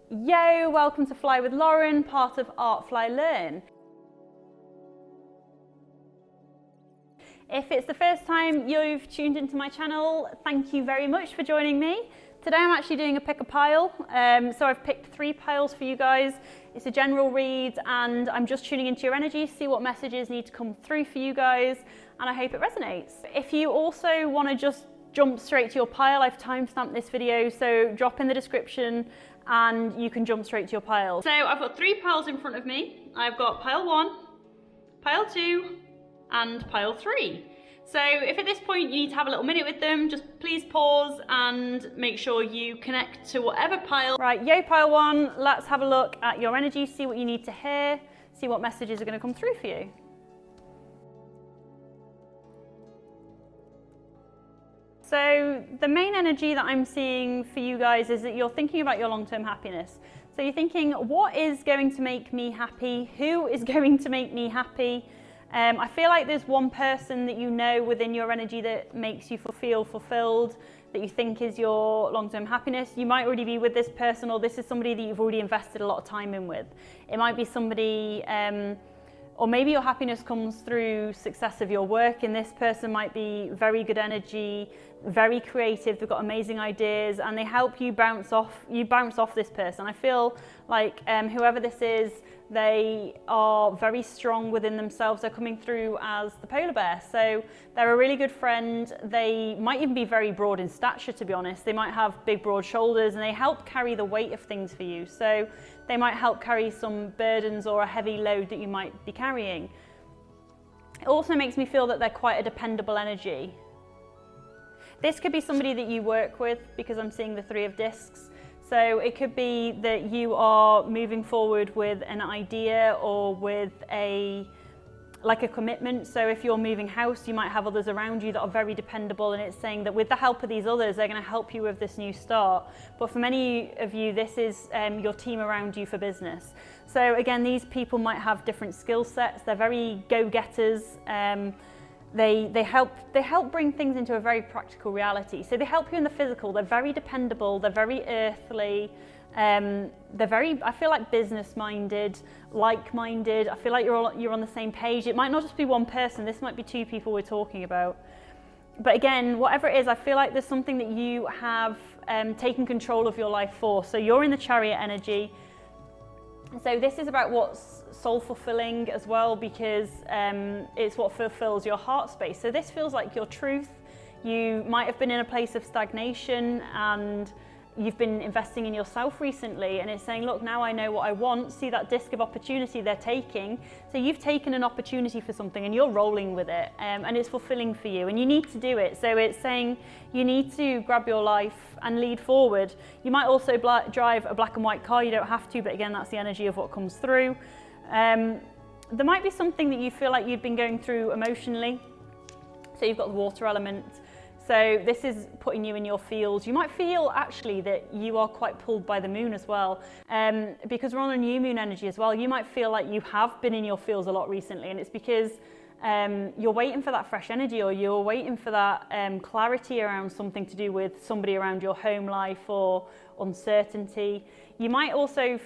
Yo, welcome to Fly with Loren, part of Art Fly Learn. If it's the first time you've tuned into my channel, thank you very much for joining me. Today I'm actually doing a pick a pile, so I've picked 3 piles for you guys. It's a general read and I'm just tuning into your energy, see what messages need to come through for you guys, and I hope it resonates. If you also want to just jump straight to your pile, I've timestamped this video, so drop in the description and you can jump straight to your pile. So I've got 3 piles in front of me. I've got pile 1, pile 2, and pile 3. So if at this point you need to have a little minute with them, just please pause and make sure you connect to whatever pile. Right, yo pile 1, let's have a look at your energy, see what you need to hear, see what messages are going to come through for you. So the main energy that I'm seeing for you guys is that you're thinking about your long-term happiness. So you're thinking, what is going to make me happy? Who is going to make me happy? I feel like there's one person that you know within your energy that makes you feel fulfilled, that you think is your long-term happiness. You might already be with this person, or this is somebody that you've already invested a lot of time in with. It might be somebody, or maybe your happiness comes through success of your work, and this person might be very good energy, very creative, they've got amazing ideas, and they help you bounce off this person. I feel like whoever this is, they are very strong within themselves. They're coming through as the polar bear. So they're a really good friend. They might even be very broad in stature, to be honest. They might have big, broad shoulders, and they help carry the weight of things for you. So they might help carry some burdens or a heavy load that you might be carrying. It also makes me feel that they're quite a dependable energy. This could be somebody that you work with, because I'm seeing the 3 of discs. So it could be that you are moving forward with an idea or with a commitment. So if you're moving house, you might have others around you that are very dependable, and it's saying that with the help of these others, they're going to help you with this new start. But for many of you, this is your team around you for business. So again, these people might have different skill sets. They're very go-getters. They help bring things into a very practical reality. So they help you in the physical. They're very dependable. They're very earthly. They're very, I feel like, business-minded, like-minded. I feel like you're on the same page. It might not just be one person. This might be 2 people we're talking about. But again, whatever it is, I feel like there's something that you have taken control of your life for. So you're in the Chariot energy. So this is about what's soul fulfilling as well, because it's what fulfills your heart space. So this feels like your truth. You might have been in a place of stagnation and you've been investing in yourself recently, and it's saying, look, now I know what I want. See that disc of opportunity they're taking. So you've taken an opportunity for something and you're rolling with it, and it's fulfilling for you, and you need to do it. So it's saying you need to grab your life and lead forward. You might also drive a black and white car. You don't have to, but again, that's the energy of what comes through. There might be something that you feel like you've been going through emotionally. So you've got the water element. So this is putting you in your fields. You might feel actually that you are quite pulled by the moon as well, because we're on a new moon energy as well. You might feel like you have been in your fields a lot recently, and it's because you're waiting for that fresh energy, or you're waiting for that clarity around something to do with somebody around your home life or uncertainty. You might also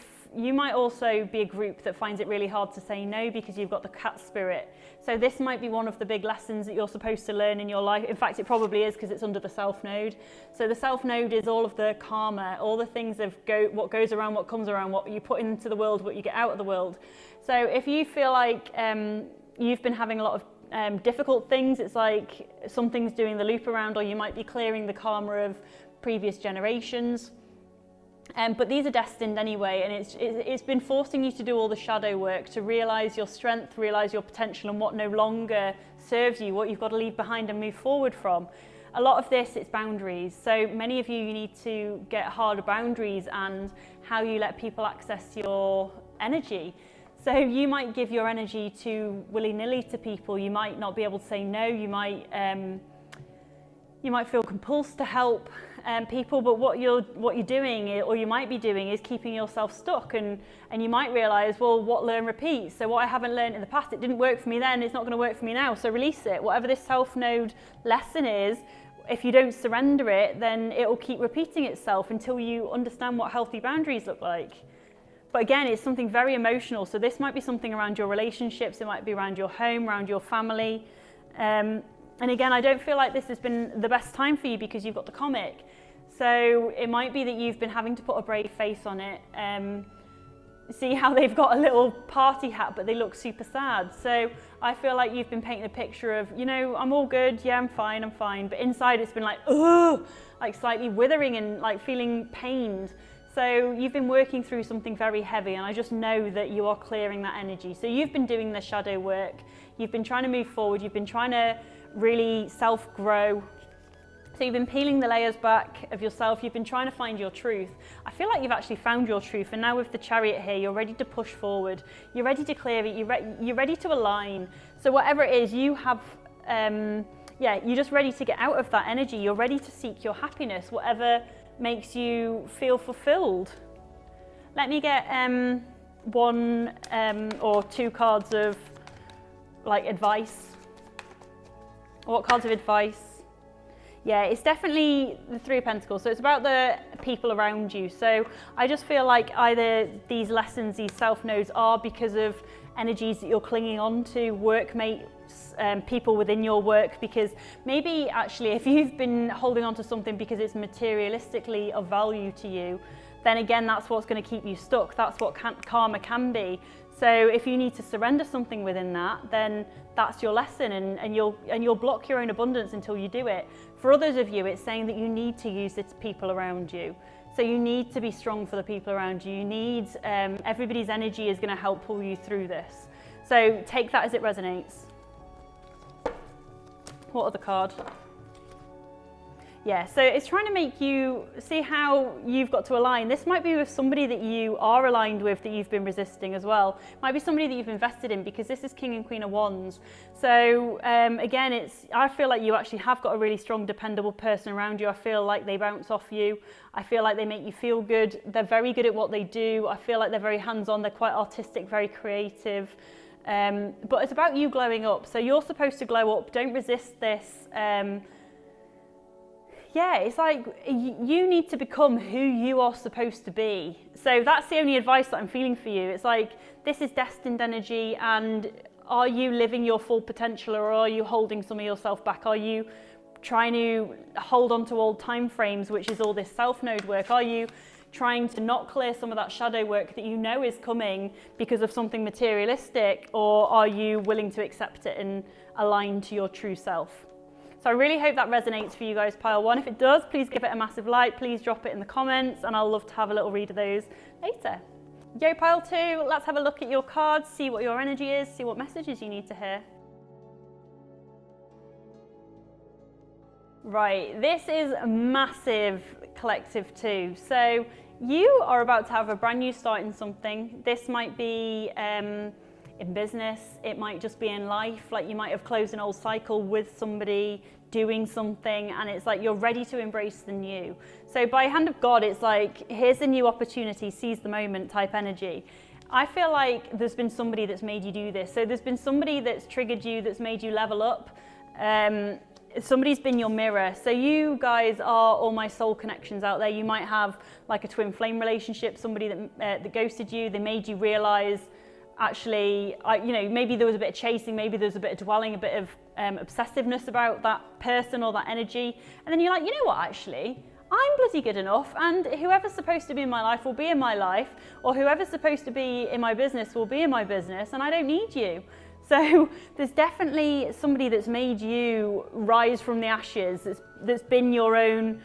be a group that finds it really hard to say no, because you've got the cat spirit. So this might be one of the big lessons that you're supposed to learn in your life. In fact, it probably is, because it's under the self node. So the self node is all of the karma, all the things of what goes around, what comes around, what you put into the world, what you get out of the world. So if you feel like you've been having a lot of difficult things, it's like something's doing the loop around, or you might be clearing the karma of previous generations. But these are destined anyway, and it's been forcing you to do all the shadow work, to realise your strength, realise your potential, and what no longer serves you, what you've got to leave behind and move forward from. A lot of this, it's boundaries. So many of you need to get harder boundaries and how you let people access your energy. So you might give your energy to willy-nilly to people. You might not be able to say no. You might feel compulsed to help people, but what you're doing, or you might be doing, is keeping yourself stuck, and you might realise, well, what learn repeats. So what I haven't learned in the past, it didn't work for me then, it's not going to work for me now, so release it. Whatever this self node lesson is, if you don't surrender it, then it will keep repeating itself until you understand what healthy boundaries look like. But again, it's something very emotional. So this might be something around your relationships. It might be around your home, around your family. And again, I don't feel like this has been the best time for you because you've got the comic. So it might be that you've been having to put a brave face on it. See how they've got a little party hat, but they look super sad. So I feel like you've been painting a picture of, you know, I'm all good, yeah, I'm fine. But inside it's been like, ugh, like slightly withering and like feeling pained. So you've been working through something very heavy, and I just know that you are clearing that energy. So you've been doing the shadow work. You've been trying to move forward. You've been trying to really self-grow. So you've been peeling the layers back of yourself. You've been trying to find your truth. I feel like you've actually found your truth. And now with the Chariot here, you're ready to push forward. You're ready to clear it. You're ready to align. So whatever it is, you have, you're just ready to get out of that energy. You're ready to seek your happiness, whatever makes you feel fulfilled. Let me get one or two cards of like advice. What cards of advice? Yeah, it's definitely the Three of Pentacles. So it's about the people around you. So I just feel like either these lessons, these self-nodes are because of energies that you're clinging on to, workmates, people within your work, because maybe actually if you've been holding on to something because it's materialistically of value to you, then again, that's what's going to keep you stuck. That's what karma can be. So if you need to surrender something within that, then that's your lesson, and you'll block your own abundance until you do it. For others of you, it's saying that you need to use the people around you. So you need to be strong for the people around you. You need, everybody's energy is going to help pull you through this. So take that as it resonates. What other card? Yeah, so it's trying to make you see how you've got to align. This might be with somebody that you are aligned with that you've been resisting as well. It might be somebody that you've invested in, because this is King and Queen of Wands. So again, I feel like you actually have got a really strong, dependable person around you. I feel like they bounce off you. I feel like they make you feel good. They're very good at what they do. I feel like they're very hands-on. They're quite artistic, very creative. But it's about you glowing up. So you're supposed to glow up. Don't resist this. Yeah, it's like you need to become who you are supposed to be. So that's the only advice that I'm feeling for you. It's like, this is destined energy, and are you living your full potential, or are you holding some of yourself back? Are you trying to hold on to old time frames, which is all this self-node work? Are you trying to not clear some of that shadow work that you know is coming because of something materialistic, or are you willing to accept it and align to your true self? So I really hope that resonates for you guys, pile one. If it does, please give it a massive like. Please drop it in the comments, and I'll love to have a little read of those later. Yo, pile two, let's have a look at your cards, see what your energy is, see what messages you need to hear. Right, this is massive collective two. So you are about to have a brand new start in something. This might be in business, it might just be in life. Like, you might have closed an old cycle with somebody doing something, and it's like you're ready to embrace the new. So by hand of God, it's like, here's a new opportunity, seize the moment type energy. I feel like there's been somebody that's made you do this. So there's been somebody that's triggered you, that's made you level up. Somebody's been your mirror. So you guys are all my soul connections out there. You might have like a twin flame relationship, somebody that ghosted you. They made you realize, actually, maybe there was a bit of chasing, maybe there was a bit of dwelling, a bit of obsessiveness about that person or that energy. And then you're like, you know what, actually, I'm bloody good enough, and whoever's supposed to be in my life will be in my life, or whoever's supposed to be in my business will be in my business, and I don't need you. So there's definitely somebody that's made you rise from the ashes, that's been your own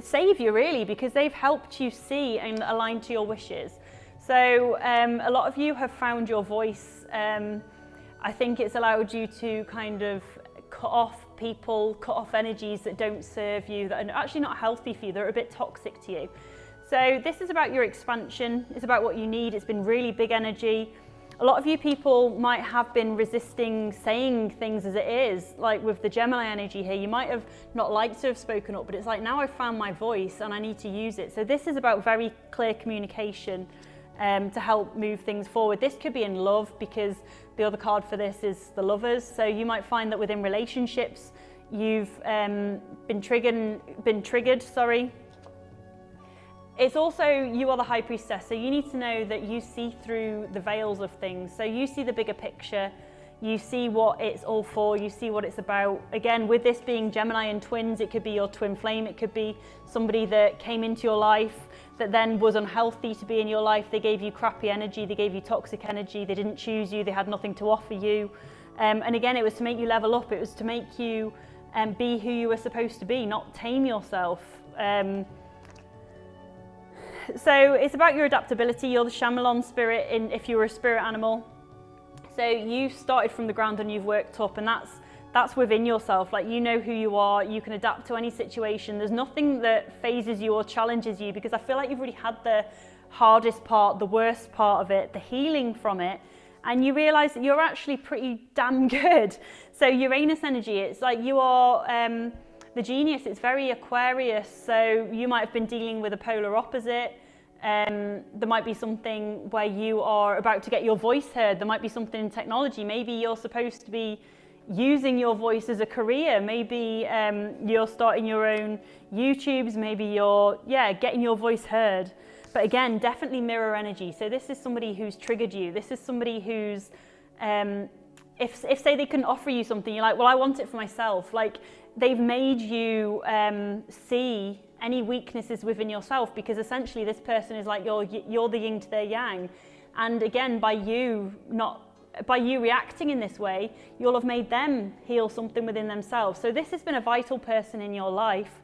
savior, really, because they've helped you see and align to your wishes. So a lot of you have found your voice. I think it's allowed you to kind of cut off people, cut off energies that don't serve you, that are actually not healthy for you, they're a bit toxic to you. So this is about your expansion, it's about what you need. It's been really big energy. A lot of you people might have been resisting saying things as it is, like with the Gemini energy here. You might have not liked to have spoken up, but it's like, now I've found my voice and I need to use it. So this is about very clear communication. to help move things forward. This could be in love, because the other card for this is the Lovers. So you might find that within relationships, you've been triggered, sorry. It's also, you are the High Priestess, so you need to know that you see through the veils of things. So you see the bigger picture, you see what it's all for, you see what it's about. Again, with this being Gemini and twins, it could be your twin flame, it could be somebody that came into your life that then was unhealthy to be in your life. They gave you crappy energy, they gave you toxic energy, they didn't choose you, they had nothing to offer you. And again, it was to make you level up, it was to make you be who you were supposed to be, not tame yourself. So it's about your adaptability. You're the Shyamalan spirit if you were a spirit animal. So you started from the ground and you've worked up, and that's within yourself. Like, you know who you are, you can adapt to any situation. There's nothing that phases you or challenges you, because I feel like you've already had the hardest part, the worst part of it, the healing from it, and you realize that you're actually pretty damn good. So Uranus energy, it's like you are the genius. It's very Aquarius, so you might have been dealing with a polar opposite. There might be something where you are about to get your voice heard. There might be something in technology. Maybe you're supposed to be using your voice as a career. Maybe you're starting your own YouTubes. Maybe you're getting your voice heard. But again, definitely mirror energy. So this is somebody who's triggered you. This is somebody who's if say they couldn't offer you something, you're like, well, I want it for myself. Like, they've made you see any weaknesses within yourself, because essentially this person is like you're the yin to their yang. And again, by you reacting in this way, you'll have made them heal something within themselves. So this has been a vital person in your life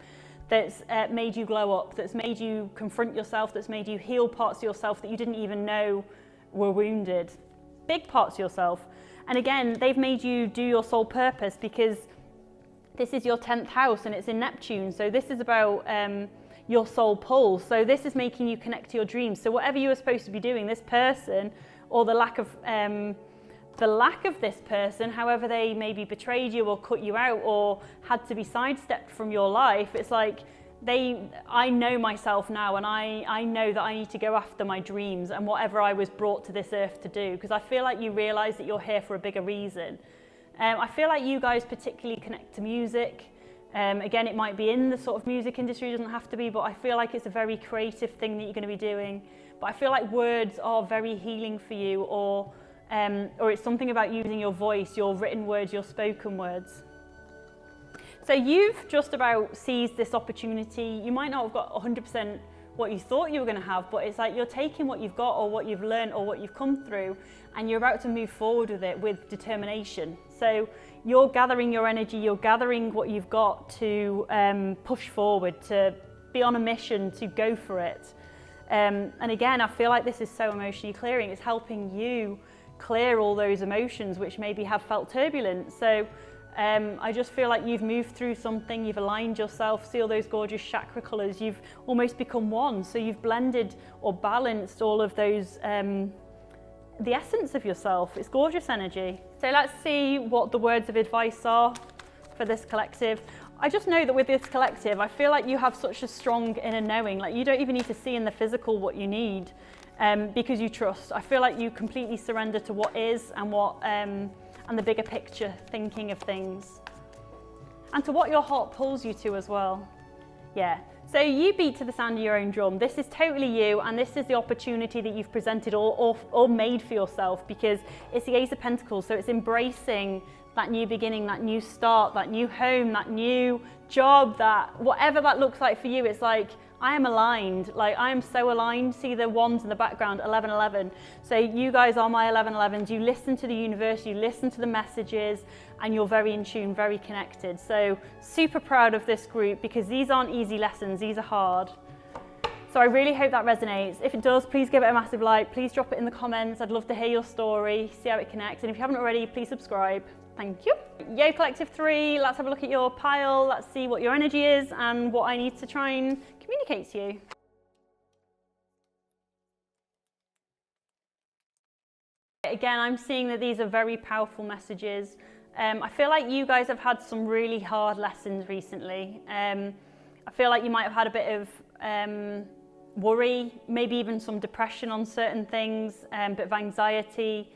that's made you glow up, that's made you confront yourself, that's made you heal parts of yourself that you didn't even know were wounded. Big parts of yourself. And again, they've made you do your soul purpose, because this is your 10th house and it's in Neptune. So this is about your soul pull. So this is making you connect to your dreams. So whatever you were supposed to be doing, this person, or the lack of this person, however they maybe betrayed you or cut you out or had to be sidestepped from your life, it's like I know myself now, and I know that I need to go after my dreams and whatever I was brought to this earth to do, because I feel like you realize that you're here for a bigger reason. I feel like you guys particularly connect to music. Again, it might be in the sort of music industry, it doesn't have to be, but I feel like it's a very creative thing that you're going to be doing. But I feel like words are very healing for you, or it's something about using your voice, your written words, your spoken words. So you've just about seized this opportunity. You might not have got 100% what you thought you were going to have, but it's like you're taking what you've got or what you've learned or what you've come through, and you're about to move forward with it with determination. So you're gathering your energy, you're gathering what you've got to push forward, to be on a mission, to go for it. And again, I feel like this is so emotionally clearing. It's helping you clear all those emotions which maybe have felt turbulent. So I just feel like you've moved through something, you've aligned yourself, see all those gorgeous chakra colours, you've almost become one. So you've blended or balanced all of those, the essence of yourself. It's gorgeous energy. So let's see what the words of advice are for this collective. I just know that with this collective, I feel like you have such a strong inner knowing, like you don't even need to see in the physical what you need, because you trust. I feel like you completely surrender to what is and what, and the bigger picture thinking of things, and to what your heart pulls you to as well. Yeah, so you beat to the sound of your own drum. This is totally you, and this is the opportunity that you've presented or made for yourself, because it's the Ace of Pentacles. So it's embracing that new beginning, that new start, that new home, that new job, that whatever that looks like for you. It's like, I am aligned, like I am so aligned. See the wands in the background, 1111. So you guys are my 1111s. You listen to the universe, you listen to the messages, and you're very in tune, very connected. So super proud of this group, because these aren't easy lessons, these are hard. So I really hope that resonates. If it does, please give it a massive like. Please drop it in the comments. I'd love to hear your story, see how it connects. And if you haven't already, please subscribe. Thank you. Yo, Collective 3, let's have a look at your pile. Let's see what your energy is and what I need to try and communicate to you. Again, I'm seeing that these are very powerful messages. I feel like you guys have had some really hard lessons recently. I feel like you might have had a bit of worry, maybe even some depression on certain things, a bit of anxiety.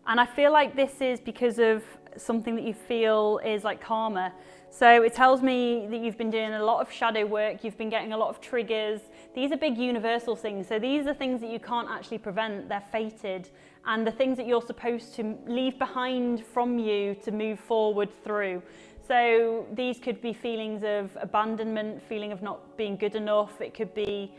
And I feel like this is because of something that you feel is like karma. So it tells me that you've been doing a lot of shadow work, you've been getting a lot of triggers. These are big universal things. So these are things that you can't actually prevent, they're fated. And the things that you're supposed to leave behind from you to move forward through. So these could be feelings of abandonment, feeling of not being good enough. It could be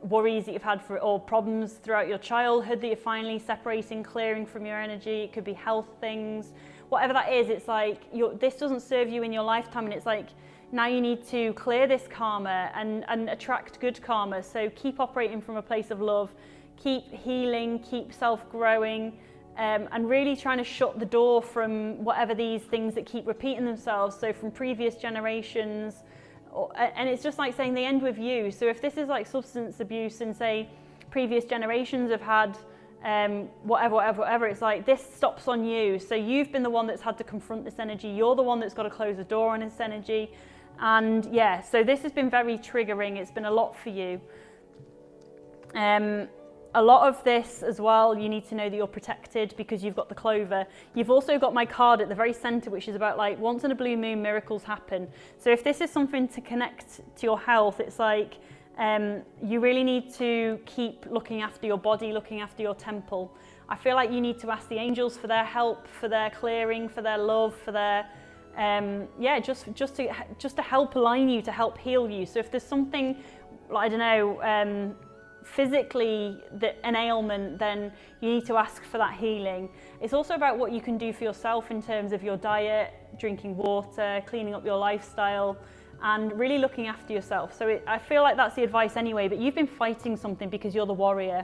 worries that you've had or problems throughout your childhood that you're finally separating, clearing from your energy. It could be health things. Whatever that is, it's like this doesn't serve you in your lifetime, and it's like now you need to clear this karma and attract good karma. So keep operating from a place of love, keep healing, keep self-growing, and really trying to shut the door from whatever these things that keep repeating themselves. So from previous generations, and it's just like saying they end with you. So if this is like substance abuse and say previous generations have had whatever, it's like this stops on you. So you've been the one that's had to confront this energy. You're the one that's got to close the door on this energy. And yeah, so this has been very triggering. It's been a lot for you. A lot of this as well, you need to know that you're protected because you've got the clover. You've also got my card at the very center, which is about like once in a blue moon, miracles happen. So if this is something to connect to your health, it's like you really need to keep looking after your body, looking after your temple. I feel like you need to ask the angels for their help, for their clearing, for their love, for their just to help align you, to help heal you. So if there's something, I don't know, physically an ailment, then you need to ask for that healing. It's also about what you can do for yourself in terms of your diet, drinking water, cleaning up your lifestyle, and really looking after yourself. So I feel like that's the advice anyway, but you've been fighting something because you're the warrior.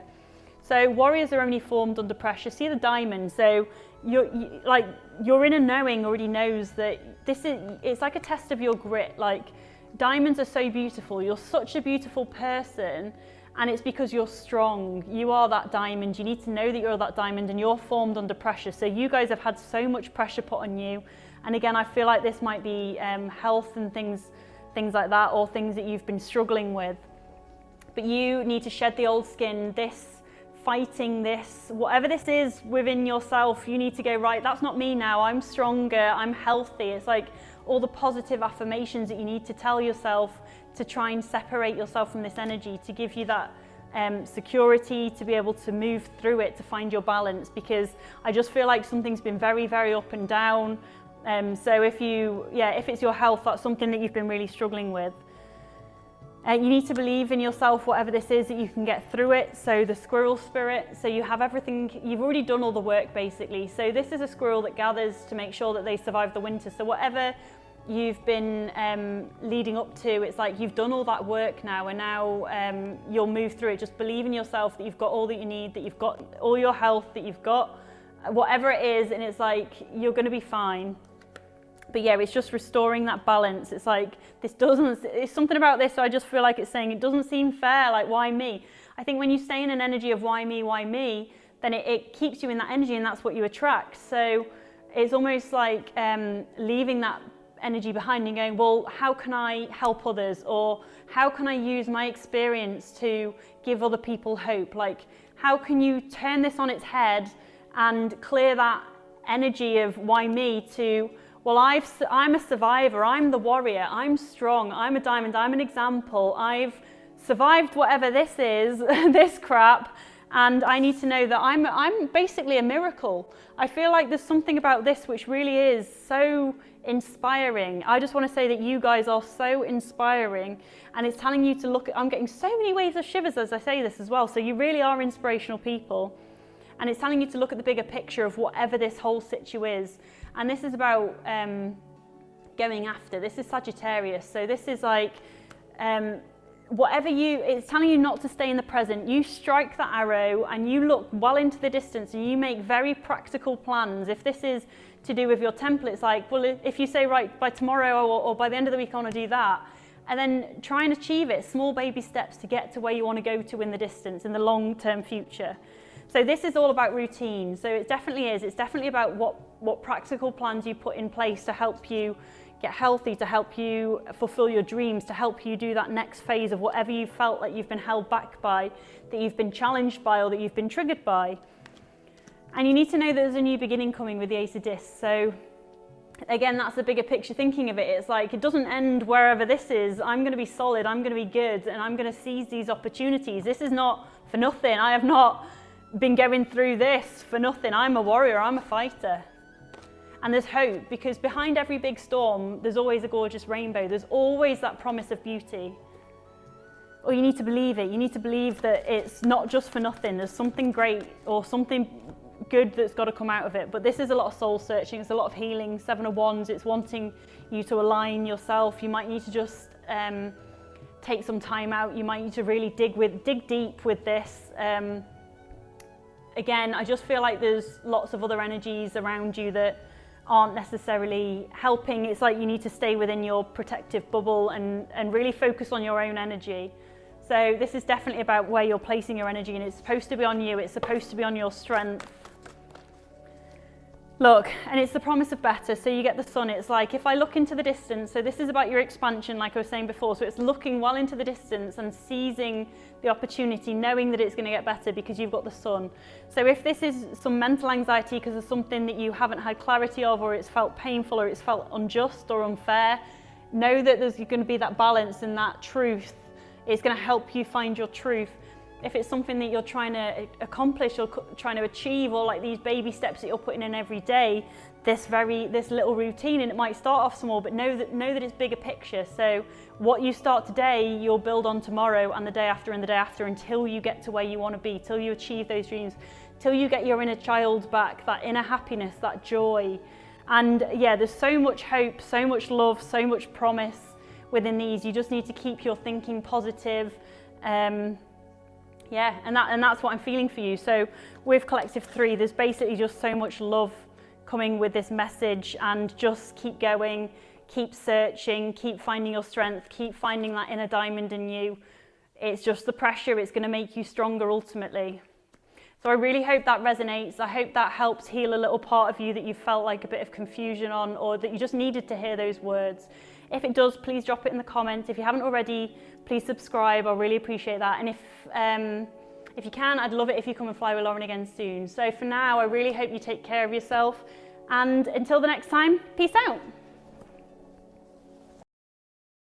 So warriors are only formed under pressure. See the diamond. So your inner knowing already knows that it's like a test of your grit. Like diamonds are so beautiful. You're such a beautiful person. And it's because you're strong. You are that diamond. You need to know that you're that diamond, and you're formed under pressure. So you guys have had so much pressure put on you. And again, I feel like this might be health and things like that, or things that you've been struggling with. But you need to shed the old skin, fighting this, whatever this is within yourself, you need to go, right, that's not me now. I'm stronger, I'm healthy. It's like all the positive affirmations that you need to tell yourself to try and separate yourself from this energy, to give you that security, to be able to move through it, to find your balance, because I just feel like something's been very, very up and down. So if it's your health, that's something that you've been really struggling with. You need to believe in yourself, whatever this is, that you can get through it. So the squirrel spirit, so you have everything, you've already done all the work basically. So this is a squirrel that gathers to make sure that they survive the winter. So whatever you've been leading up to, it's like you've done all that work now, and now you'll move through it. Just believe in yourself that you've got all that you need, that you've got all your health, that you've got whatever it is, and it's like you're going to be fine. But yeah, it's just restoring that balance. It's like it's something about this, so I just feel like it's saying it doesn't seem fair, like why me? I think when you stay in an energy of why me, then it keeps you in that energy, and that's what you attract. So it's almost like leaving that energy behind and going, well, how can I help others, or how can I use my experience to give other people hope? Like, how can you turn this on its head and clear that energy of why me to, well, I'm a survivor, I'm the warrior, I'm strong, I'm a diamond, I'm an example, I've survived whatever this is, this crap, and I need to know that I'm basically a miracle. I feel like there's something about this which really is so inspiring. I just want to say that you guys are so inspiring, and it's telling you to look at, I'm getting so many waves of shivers as I say this as well, so you really are inspirational people, and it's telling you to look at the bigger picture of whatever this whole situ is. And this is about going after. This is Sagittarius, so this is like it's telling you not to stay in the present. You strike that arrow and you look well into the distance, and you make very practical plans. If this is to do with your temple, it's like, well, if you say, right, by tomorrow or by the end of the week I want to do that, and then try and achieve it, small baby steps to get to where you want to go to in the distance, in the long-term future. So this is all about routine. So it definitely is. It's definitely about what practical plans you put in place to help you get healthy, to help you fulfill your dreams, to help you do that next phase of whatever you felt like you've been held back by, that you've been challenged by, or that you've been triggered by. And you need to know that there's a new beginning coming with the Ace of Discs. So again, that's the bigger picture thinking of it. It's like, it doesn't end wherever this is. I'm going to be solid, I'm going to be good, and I'm going to seize these opportunities. This is not for nothing. I have not been going through this for nothing. I'm a warrior, I'm a fighter. And there's hope, because behind every big storm, there's always a gorgeous rainbow. There's always that promise of beauty. Or you need to believe it. You need to believe that it's not just for nothing. There's something great or something good that's got to come out of it. But this is a lot of soul searching. It's a lot of healing. 7 of Wands, it's wanting you to align yourself. You might need to just take some time out. You might need to really dig deep with this. Again, I just feel like there's lots of other energies around you that aren't necessarily helping. It's like you need to stay within your protective bubble and really focus on your own energy. So this is definitely about where you're placing your energy, and it's supposed to be on you. It's supposed to be on your strength. Look, and it's the promise of better. So you get the sun. It's like, if I look into the distance, so this is about your expansion, like I was saying before. So it's looking well into the distance and seizing the opportunity, knowing that it's going to get better because you've got the sun. So if this is some mental anxiety because of something that you haven't had clarity of, or it's felt painful, or it's felt unjust or unfair, know that there's going to be that balance and that truth. It's going to help you find your truth. If it's something that you're trying to accomplish or trying to achieve, or like these baby steps that you're putting in every day, this little routine, and it might start off small, but know that it's bigger picture. So what you start today, you'll build on tomorrow and the day after and the day after, until you get to where you want to be, till you achieve those dreams, till you get your inner child back, that inner happiness, that joy. And yeah, there's so much hope, so much love, so much promise within these. You just need to keep your thinking positive. Yeah, and that's what I'm feeling for you. So with Collective 3, there's basically just so much love coming with this message, and just keep going, keep searching, keep finding your strength, keep finding that inner diamond in you. It's just the pressure, it's going to make you stronger ultimately. So I really hope that resonates. I hope that helps heal a little part of you that you felt like a bit of confusion on, or that you just needed to hear those words. If it does, please drop it in the comments. If you haven't already, please subscribe. I really appreciate that. And if you can, I'd love it if you come and fly with Loren again soon. So for now, I really hope you take care of yourself. And until the next time, peace out.